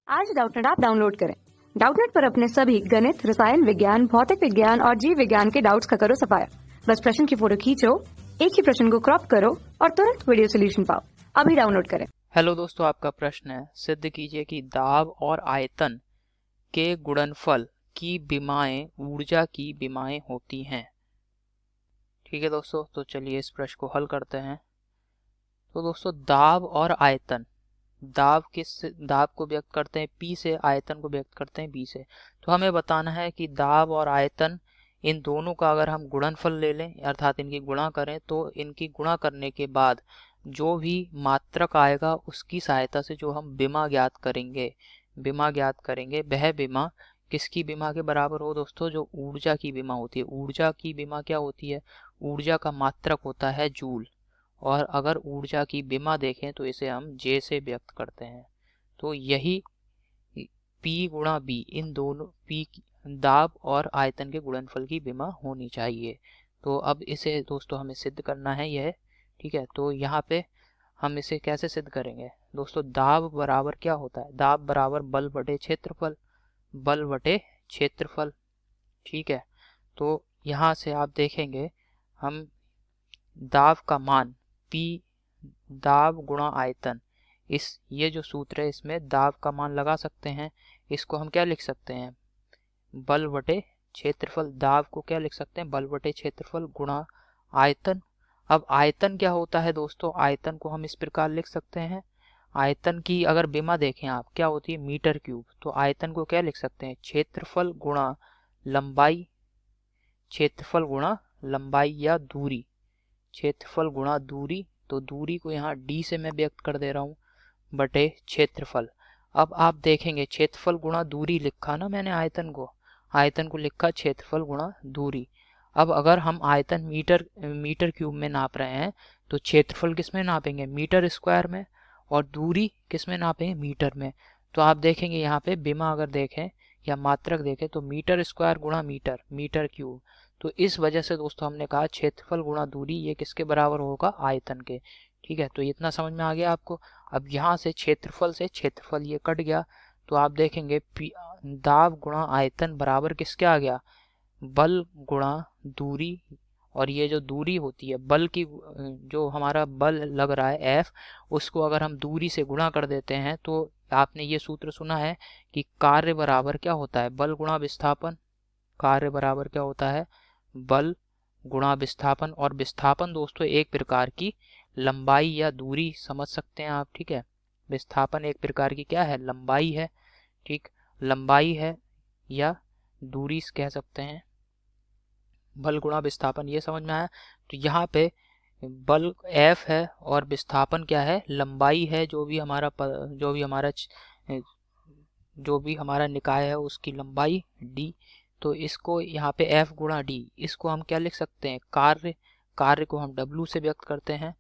आज Doubtnut app download करें। Doubtnut पर अपने सभी गणित, रसायन विज्ञान, भौतिक विज्ञान और जीव विज्ञान के डाउट्स का करो सफाया। बस प्रश्न की फोटो खींचो, एक ही प्रश्न को क्रॉप करो और तुरंत वीडियो सोल्यूशन पाओ। अभी डाउनलोड करें। हेलो दोस्तों, आपका प्रश्न है, सिद्ध कीजिए कि दाब और आयतन के गुणनफल की विमाएं ऊर्जा की विमाएं होती हैं। ठीक है दोस्तों, तो चलिए इस प्रश्न को हल करते हैं। तो दोस्तों, दाब और आयतन, दाब को व्यक्त करते हैं P से, आयतन को व्यक्त करते हैं B से। तो हमें बताना है कि दाब और आयतन, इन दोनों का अगर हम गुणनफल ले लें अर्थात इनकी गुणा करें, तो इनकी गुणा करने के बाद जो भी मात्रक आएगा उसकी सहायता से जो हम विमा ज्ञात करेंगे वह विमा किसकी विमा के बराबर हो दोस्तों? जो ऊर्जा की विमा होती है। ऊर्जा की विमा क्या होती है? ऊर्जा का मात्रक होता है जूल, और अगर ऊर्जा की विमा देखें तो इसे हम J से व्यक्त करते हैं। तो यही P गुणा B, इन दोनों P दाब और आयतन के गुणनफल की विमा होनी चाहिए। तो अब इसे दोस्तों हमें सिद्ध करना है यह। ठीक है, तो यहाँ पे हम इसे कैसे सिद्ध करेंगे दोस्तों? दाब बराबर क्या होता है? दाब बराबर बल बटे क्षेत्रफल। ठीक है, तो यहाँ से आप देखेंगे हम दाब का मान P दाब गुणा आयतन, ये जो सूत्र है इसमें दाब का मान लगा सकते हैं। इसको हम क्या लिख सकते हैं? बल बटे क्षेत्रफल। दाब को क्या लिख सकते हैं? बल बटे क्षेत्रफल गुणा आयतन। अब आयतन क्या होता है दोस्तों? आयतन को हम इस प्रकार लिख सकते हैं, आयतन की अगर विमा देखें आप, क्या होती है? Metre cube. तो आयतन को क्या लिख सकते हैं? क्षेत्रफल गुणा लंबाई या दूरी। क्षेत्रफल गुणा दूरी, तो दूरी को यहाँ D से मैं व्यक्त कर दे रहा हूँ, बटे क्षेत्रफल। अब आप देखेंगे क्षेत्रफल गुणा दूरी लिखा ना मैंने, आयतन को लिखा क्षेत्रफल गुणा दूरी। अब अगर हम आयतन मीटर क्यूब में नाप रहे हैं तो क्षेत्रफल किस में नापेंगे? मीटर स्क्वायर में, और दूरी किस में नापेंगे? मीटर में। तो आप देखेंगे यहाँ पे विमा अगर देखें या मात्रक देखें तो मीटर स्क्वायर गुणा मीटर क्यूब। तो इस वजह से दोस्तों हमने कहा क्षेत्रफल गुणा दूरी ये किसके बराबर होगा? आयतन के। ठीक है, तो इतना समझ में आ गया आपको। अब यहाँ से क्षेत्रफल ये कट गया, तो आप देखेंगे दाब गुणा आयतन बराबर किसके आ गया? बल गुणा दूरी। और ये जो दूरी होती है, बल की, जो हमारा बल लग रहा है F, उसको अगर हम दूरी से गुणा कर देते हैं तो आपने ये सूत्र सुना है कि कार्य बराबर क्या होता है? बल गुणा विस्थापन। कार्य बराबर क्या होता है? बल गुणा विस्थापन। और विस्थापन दोस्तों एक प्रकार की लंबाई या दूरी समझ सकते हैं आप। ठीक है, विस्थापन एक प्रकार की क्या है? लंबाई है। ठीक, लंबाई है या दूरी कह सकते हैं। बल गुणा विस्थापन, ये समझ में आया। तो यहाँ पे बल F है और विस्थापन क्या है? लंबाई है। जो भी हमारा निकाय है उसकी लंबाई D। तो इसको यहाँ पे F गुणा D, इसको हम क्या लिख सकते हैं? कार्य को हम W से व्यक्त करते हैं।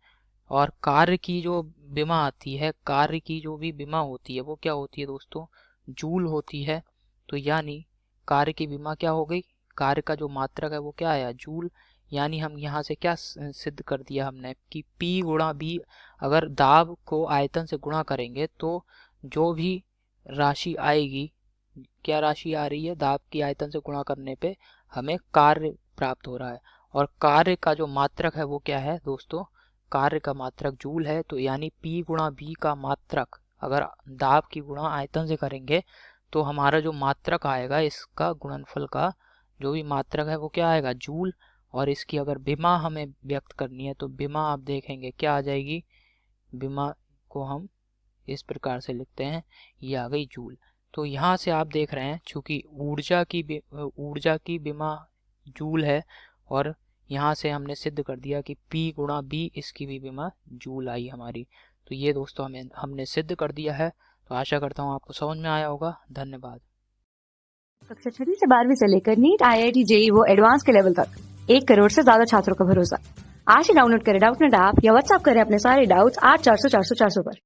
और कार्य की जो विमा आती है, कार्य की जो भी विमा होती है वो क्या होती है दोस्तों? जूल होती है। तो यानी कार्य की विमा क्या हो गई? कार्य का जो मात्रक है वो क्या आया? जूल। यानी हम यहाँ से क्या सिद्ध कर दिया हमने कि P गुणा B, अगर दाब को आयतन से गुणा करेंगे तो जो भी राशि आएगी, क्या राशि आ रही है? दाब की आयतन से गुणा करने पे हमें कार्य प्राप्त हो रहा है। और कार्य का जो मात्रक है वो क्या है दोस्तों? कार्य का मात्रक जूल है। तो यानी P गुणा B का मात्रक अगर दाब की गुणा आयतन से करेंगे तो हमारा जो मात्रक आएगा, इसका गुणनफल का जो भी मात्रक है वो क्या आएगा? जूल। और इसकी अगर विमा हमें व्यक्त करनी है तो विमा आप देखेंगे क्या आ जाएगी? विमा को हम इस प्रकार से लिखते हैं, ये आ गई जूल। तो यहाँ से आप देख रहे हैं चूंकि ऊर्जा की विमा जूल है, और यहाँ से हमने सिद्ध कर दिया कि P गुणा B, इसकी भी विमा जूल आई हमारी। तो ये दोस्तों हमने सिद्ध कर दिया है। तो आशा करता हूँ आपको समझ में आया होगा। धन्यवाद। कक्षा 6 से 12वीं से लेकर नीट, IIT, JEE वो एडवांस के लेवल तक 1 करोड़ से ज्यादा छात्रों का भरोसा। आज ही डाउनलोड करें डाउटनेट ऐप या व्हाट्सएप करें अपने सारे डाउट्स 8400 400 400 पर।